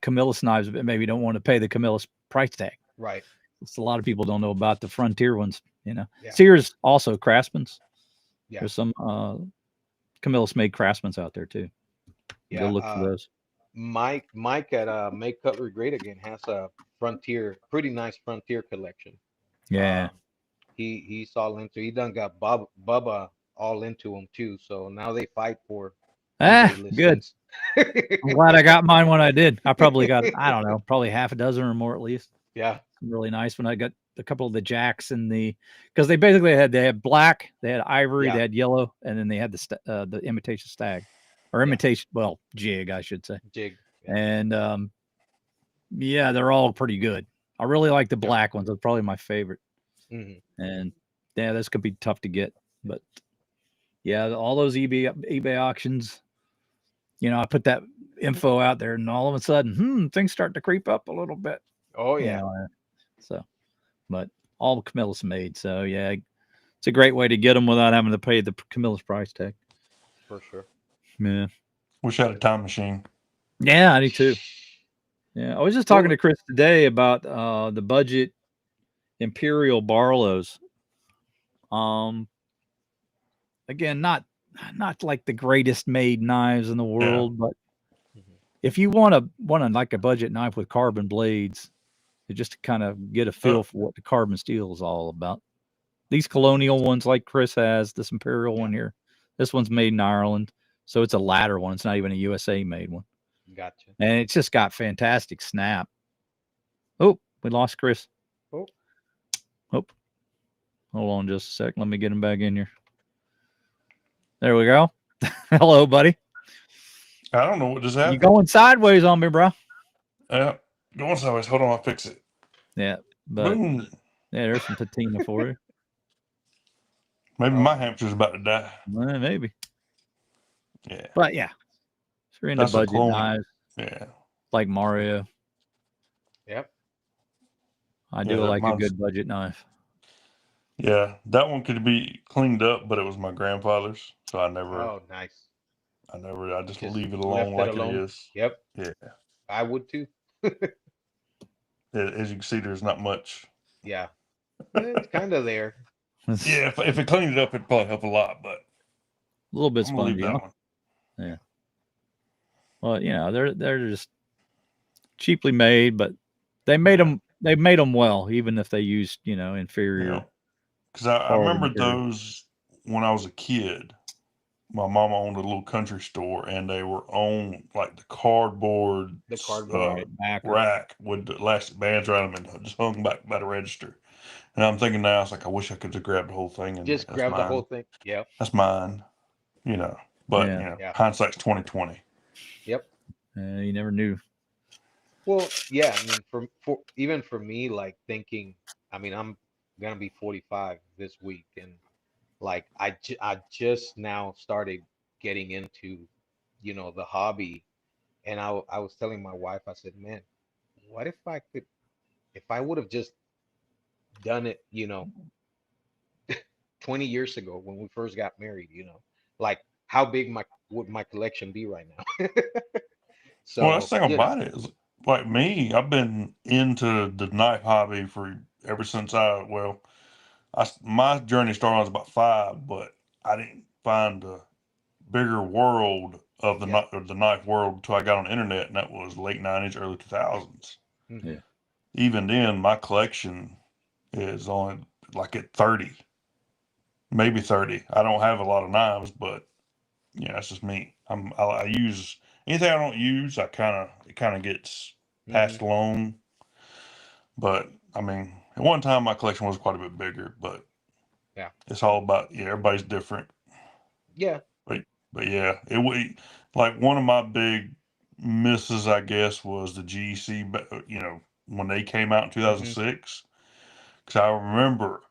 Camillus knives, but maybe don't want to pay the Camillus price tag. Right. It's a lot of people don't know about the Frontier ones. Yeah. Sears also Craftsman's. Yeah. There's some Camillus made Craftsman's out there too. Yeah. Go look for those. Mike at Make Cutlery Great Again has a pretty nice Frontier collection. Yeah. He's all into. He done got Bubba all into him too. So now they fight for. Good. I'm glad I got mine when I did. I probably got, I don't know, probably half a dozen or more at least. Yeah. Really nice when I got a couple of the jacks and because they basically had black, they had ivory, they had yellow, and then they had the imitation stag or imitation, jig, I should say. Jig. Yeah. And they're all pretty good. I really like the black ones. They're probably my favorite. Mm-hmm. And yeah, this could be tough to get, but yeah, all those eBay auctions, I put that info out there, and all of a sudden, things start to creep up a little bit. Oh yeah. So, but all Camillus made. So yeah, it's a great way to get them without having to pay the Camillus price tag. For sure. Yeah. Wish I had a time machine. Yeah, I do too. Yeah, I was just talking to Chris today about the budget Imperial Barlows. Again, not like the greatest made knives in the world, but if you want like a budget knife with carbon blades, just to kind of get a feel for what the carbon steel is all about. These colonial ones like Chris has, this Imperial one here, this one's made in Ireland. So it's a ladder one. It's not even a USA made one. Gotcha. And it's just got fantastic snap. Oh, we lost Chris. Oh. Hold on just a sec. Let me get him back in here. There we go. Hello, buddy. I don't know what just happened. You going sideways on me, bro. Yeah, going sideways. Hold on, I'll fix it. Yeah, but Boom. Yeah, there's some patina for you. Maybe my hamster's about to die. Maybe. Yeah. But yeah, if you're into budget knives, like Mario. Yep. I do like a good budget knife. Yeah, that one could be cleaned up, but it was my grandfather's, so I never. Oh, nice. I just leave it alone like it is. Yep. Yeah. I would too. As you can see, there's not much. Yeah. It's kind of there. Yeah, if it cleaned it up, it'd probably help a lot, but a little bit spongy. Huh? Yeah. Well, they're just cheaply made, but they made them well, even if they used inferior. Because I remember those when I was a kid. My mama owned a little country store, and they were on like the cardboard rack with the elastic bands around them, and just hung back by the register. And I'm thinking now, it's like, I wish I could just grab the whole thing and Just that's grab the whole mine. thing. Yep. That's mine, you know. But, Yeah. you know, Yeah. hindsight's 2020. Yep. You never knew. Well, yeah, I mean, for even for me, like thinking, I mean, I'm gonna be 45 this week, and like I just now started getting into, the hobby, and I was telling my wife, I said, man, what if I would have just done it, 20 years ago when we first got married, like how big would my collection be right now? Well, that's So, the thing about it is, like me, I've been into the knife hobby for ever since my journey started when I was about 5, but I didn't find the bigger world of yeah. the knife world until I got on the internet, and that was late 90s, early 2000s. Hmm. Yeah. Even then, my collection is only like at 30, maybe 30. I don't have a lot of knives, but yeah, that's just me. I use anything I don't use. It kind of gets Hmm. passed along. But I mean, at one time my collection was quite a bit bigger. But Yeah. it's all about, yeah, everybody's different. Yeah. But yeah, it would, like, one of my big misses, I guess, was the GEC. When they came out in Hmm. 2006, because I remember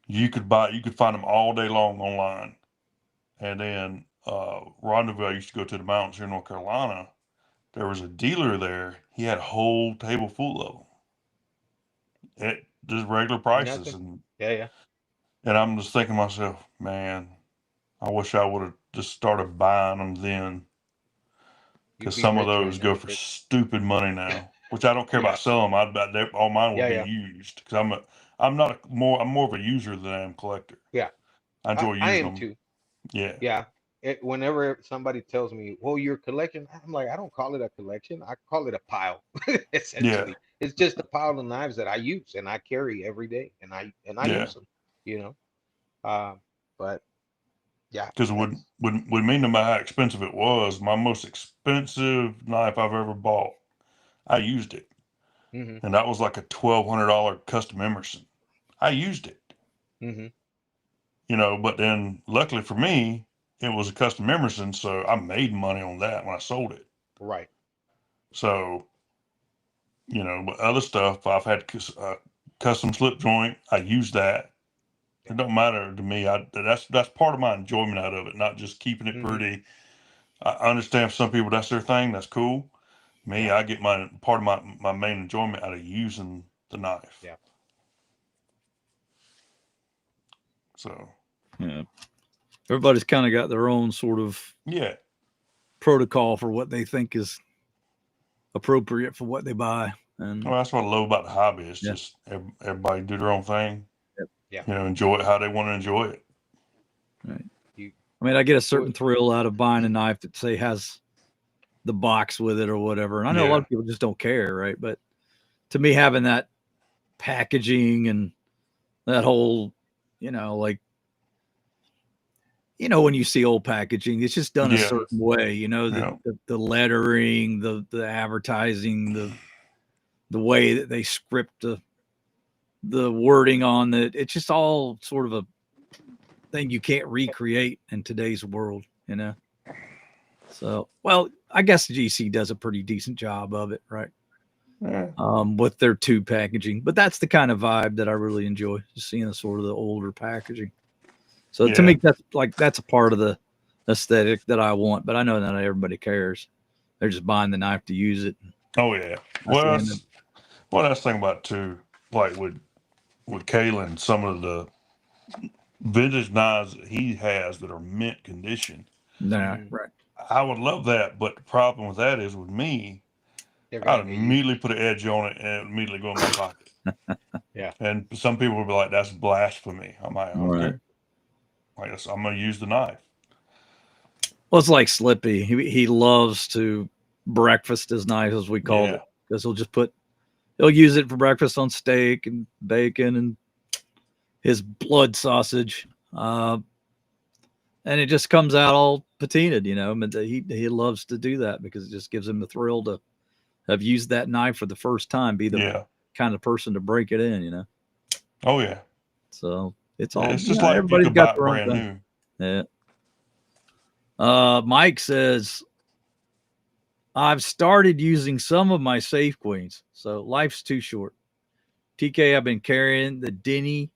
you could find them all day long online. And then Rendezvous, I used to go to the mountains here in North Carolina. There was a dealer there. He had a whole table full of them at just regular prices, Nothing. Yeah. Yeah. and I'm just thinking to myself, man, I wish I would have just started buying them then, You'd because be some of richer those in go every for bit. stupid money now. Which I don't care Yeah. about selling them. All mine would Yeah. be Yeah. used, because I'm more of a user than I am a collector. Yeah. I enjoy I using am them. too. Yeah, Yeah. Whenever somebody tells me, "Well, your collection," I'm like, I don't call it a collection. I call it a pile. yeah, Essentially, it's just a pile of knives that I use and I carry every day, and I yeah. use them. You know. But yeah, Because that's. would mean no matter how expensive it was, my most expensive knife I've ever bought, I used it, Hmm. and that was like a $1,200 custom Emerson. I used it, Hmm. but then luckily for me, it was a custom Emerson, so I made money on that when I sold it. Right. So, but other stuff, I've had custom slip joint. I use that. Yeah. It don't matter to me. That's part of my enjoyment out of it, not just keeping it Hmm. pretty. I understand for some people that's their thing. That's cool. Me, Yeah. I get my part of my main enjoyment out of using the knife. Yeah. So Yeah. Everybody's kind of got their own sort of yeah, protocol for what they think is appropriate for what they buy. And well, that's what I love about the hobby. It's yeah, just everybody do their own thing. Yeah. Enjoy it how they want to enjoy it. right. You. I mean, I get a What? certain thrill out of buying a knife that say has the box with it or whatever. And I know a lot Yeah, of people just don't care, right? But to me, having that packaging and that whole, like, when you see old packaging, it's just done a yeah, certain way, yeah, the lettering, the advertising, the way that they script the wording on it. It's just all sort of a thing you can't recreate in today's world. So, well, I guess the GC does a pretty decent job of it, right? yeah, With their tube packaging, but that's the kind of vibe that I really enjoy, just seeing the sort of the older packaging. So to yeah. me, that's a part of the aesthetic that I want, but I know not everybody cares. They're just buying the knife to use it. Oh yeah. That's Well, the end of it. that's the thing about it too. Like with Kalen, some of the vintage knives that he has that are mint condition. Nah, Hmm. right. I would love that, but the problem with that is with me, They're I'd gonna get used. immediately put an edge on it and immediately go in my pocket. Yeah. And some people would be like, "That's blasphemy." I'm like, "I All don't right. care. Like, I'm gonna use the knife." Well, it's like Slippy. He loves to breakfast his knife, as we called Yeah, it, because he'll use it for breakfast on steak and bacon and his blood sausage. And it just comes out all patinaed. But he loves to do that because it just gives him the thrill to have used that knife for the first time, be the yeah, kind of person to break it in. Oh yeah. So it's Yeah, all, it's you just know, like you everybody's could buy got it their own brand thing. new. Yeah. Mike says, I've started using some of my Safe Queens, so life's too short. TK, I've been carrying the Denny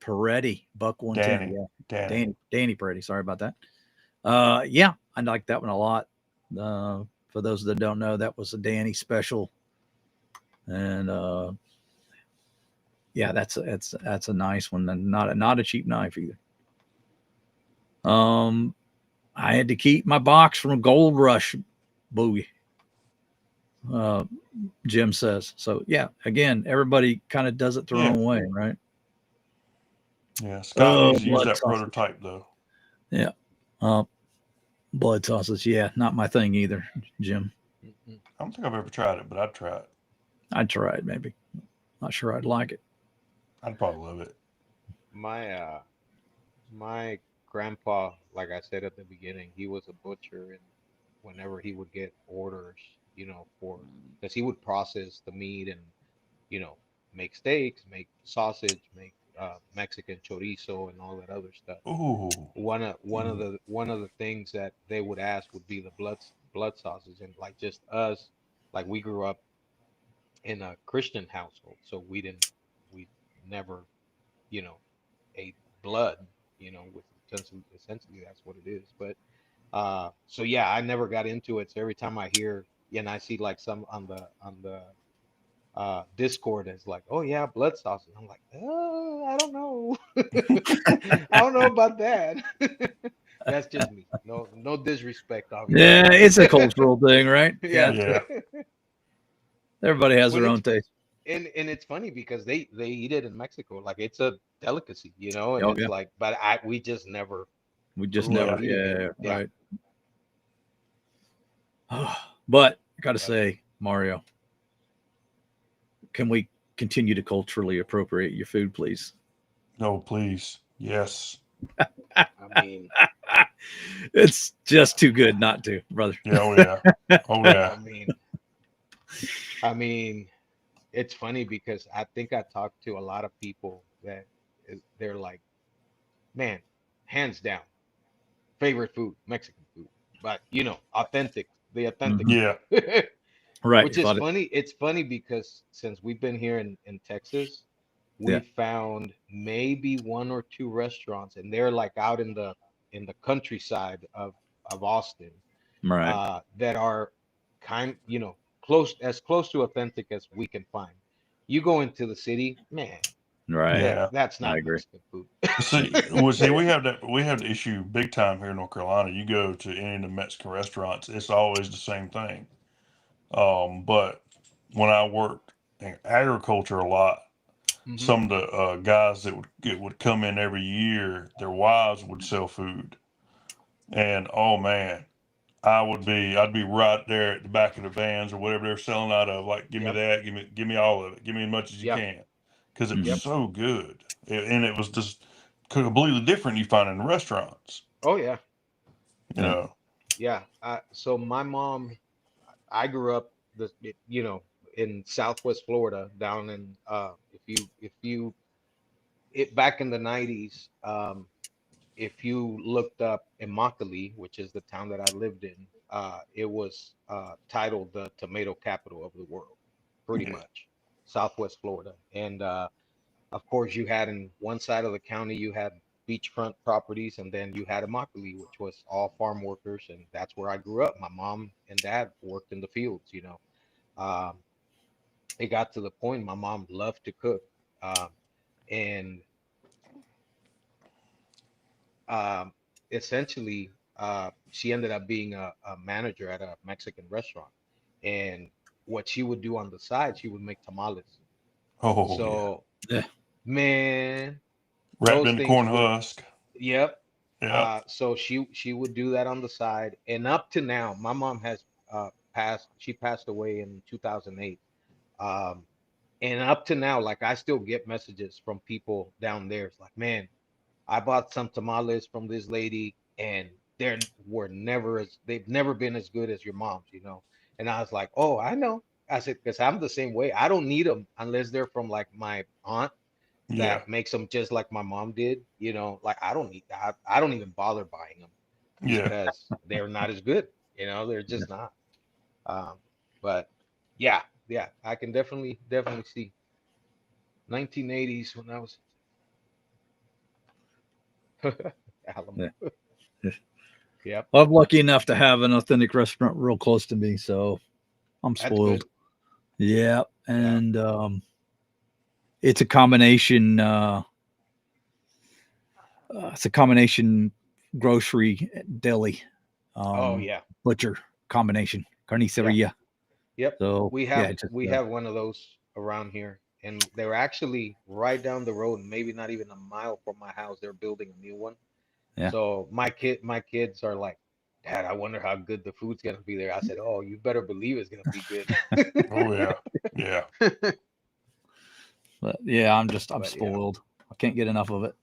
Peretti Buck 110. Yeah, Danny Peretti. Sorry about that. Yeah, I like that one a lot. For those that don't know, that was a Danny special, and yeah, that's a nice one, and not a cheap knife either. I had to keep my box from Gold Rush Bowie. Jim says so. Yeah, again, everybody kind of does it their own way, right? Yeah, Scott needs to use blood that sausage. prototype though. Yeah. Blood sausage. Yeah, not my thing either, Jim. I don't think I've ever tried it, but I'd try it. I'd try it, maybe. Not sure I'd like it. I'd probably love it. My grandpa, like I said at the beginning, he was a butcher, and whenever he would get orders, for because he would process the meat and you know make steaks, make sausage, make Mexican chorizo, and all that other stuff. Ooh. One of the things that they would ask would be the blood sausage, and like just us, like we grew up in a Christian household, so we never you know ate blood, with essentially that's what it is. But so yeah, I never got into it. So every time I hear, and I see like some on the Discord is like, oh yeah, blood sausage. I'm like, I don't know. I don't know about that. That's just me. No disrespect, obviously. Yeah, it's a cultural thing, right? Yeah. Yeah. Everybody has When their it's own taste. and it's funny because they eat it in Mexico. Like it's a delicacy, and Oh it's yeah, like, but we just never we just grew up never. eating it. Yeah, Yeah. right. But I got to But say, Mario, can we continue to culturally appropriate your food, please? No, please. Yes. I mean, It's just too good not to, brother. Yeah. Oh yeah. Oh I yeah. mean, I mean, it's funny because I think I talked to a lot of people that they're like, man, hands down, favorite food, Mexican food, but authentic, the authentic Mhm. Yeah. food. Right. Which is funny. It's funny because since we've been here in Texas, we Yeah. found maybe one or two restaurants, and they're like out in the countryside of Austin, Right. that are close to authentic as we can find. You go into the city, man, Right. Yeah. that's I not agree. Mexican food. See, we have the issue big time here in North Carolina. You go to any of the Mexican restaurants, it's always the same thing. But when I worked in agriculture a lot, Hmm. some of the guys that would come in every year, their wives would sell food, and oh man, I'd be right there at the back of the vans or whatever they're selling out of. Like, give me Yep. that, give me all of it, give me as much as you Yep. can, because it was Mhm. Yep. so good, and it was just completely different you find in the restaurants. Oh yeah. You Yeah. know, Yeah. So my mom, I grew up in Southwest Florida, down in if you back in the 90s, if you looked up Immokalee, which is the town that I lived in, it was titled the tomato capital of the world, pretty yeah. much, Southwest Florida. And of course, you had in one side of the county, you had beachfront properties, and then you had Immokalee, which was all farm workers, and that's where I grew up. My mom and dad worked in the fields. Um, it got to the point my mom loved to cook, um, and um, essentially, she ended up being a manager at a Mexican restaurant. And what she would do on the side, she would make tamales. Oh yeah, So, Yeah. man, wrapped those in the things corn would, husk. yep. Yeah. So she would do that on the side, and up to now, my mom has passed. She passed away in 2008. Um, and up to now, like I still get messages from people down there. It's like, man, I bought some tamales from this lady, and they've never been as good as your mom's. And I was like, oh, I know. I said, because I'm the same way. I don't need them unless they're from like my aunt, Yeah. that makes them just like my mom did. You know, like I don't even bother buying them Yeah. because they're not as good. You know, they're just not. Um, but yeah, yeah, I can definitely see 1980s when I was Alamo. Yeah. Yep, Well, I'm lucky enough to have an authentic restaurant real close to me, so I'm that's spoiled. good. Yeah, Yeah. and it's a combination. It's a combination grocery deli, Oh um, yeah, butcher combination yeah. carniceria. Yep. So We yeah, have just we have one of those around here, and they're actually right down the road, maybe not even a mile from my house. They're building a new one. yeah. So my kids are like, Dad, I wonder how good the food's gonna be there. I said, Oh, you better believe it's gonna be good. Oh yeah. Yeah. But yeah, I'm But yeah, spoiled. I can't get enough of it.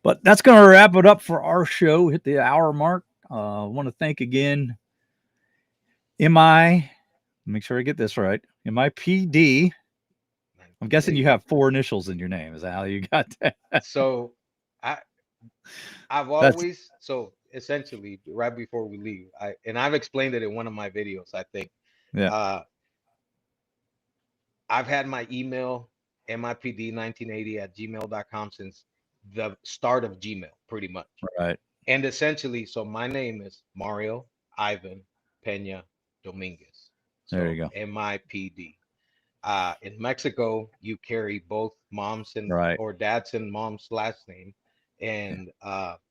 But that's going to wrap it up for our show. Hit the hour mark. I want to thank again make sure I get this right. MIPD. I'm guessing you 1980. have 4 initials in your name. Is that how you got that? So I I've That's always so essentially right before we leave, I've explained it in one of my videos, I think. yeah, Uh I've had my email MIPD1980 @gmail.com since the start of Gmail, pretty much. right. And essentially, so my name is Mario Ivan Pena Dominguez. There So you go. MIPD. In Mexico, you carry both mom's and Right. or dad's and mom's last name, Yeah. and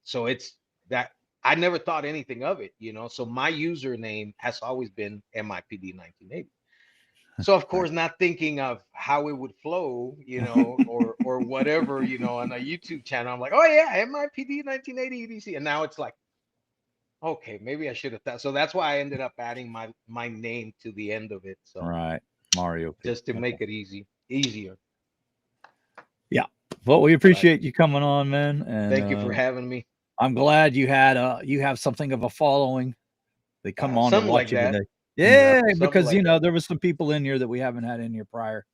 so it's that I never thought anything of it, you know. So my username has always been MIPD 1980. So of Right. course, not thinking of how it would flow, you know, or whatever, you know, on a YouTube channel. I'm like, oh yeah, MIPD 1980 EDC, and now it's like, okay, maybe I should have thought. So that's why I ended up adding my name to the end of it. So Right. Mario P. just to Okay. make it easier. Yeah. Well, we But appreciate you coming on, man. And thank you for having me. I'm glad you have something of a following. They come on to Something watch like you that. today. Yeah. Yeah, Something because like that. there was some people in here that we haven't had in here prior.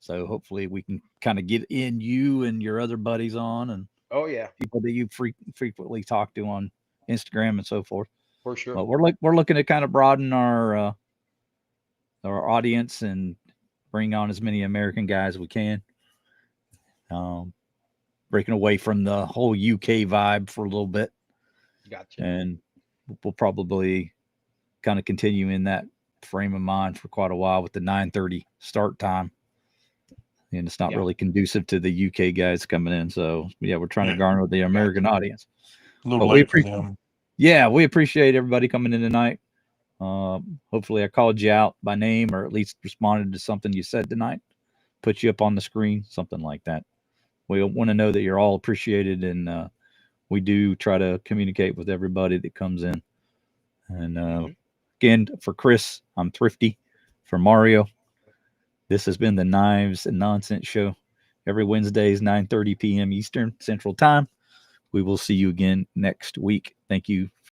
So hopefully we can kind of get in you and your other buddies on and Oh yeah, people that you frequently talk to on Instagram and so forth. for sure. But we're looking to kind of broaden our audience and bring on as many American guys as we can. Um, Breaking away from the whole UK vibe for a little bit, Gotcha. and we'll probably kind of continue in that frame of mind for quite a while with the 9:30 start time. And it's not Yeah. really conducive to the UK guys coming in. So yeah, we're trying to Yeah. garner the American Gotcha. audience. A little But we late for appreciate, them. yeah, we appreciate everybody coming in tonight. Hopefully, I called you out by name or at least responded to something you said tonight, put you up on the screen, something like that. We want to know that you're all appreciated, and we do try to communicate with everybody that comes in. And again, for Chris, I'm Thrifty. For Mario, this has been the Knives and Nonsense Show. Every Wednesdays, 9:30 p.m. Eastern Central Time. We will see you again next week. Thank you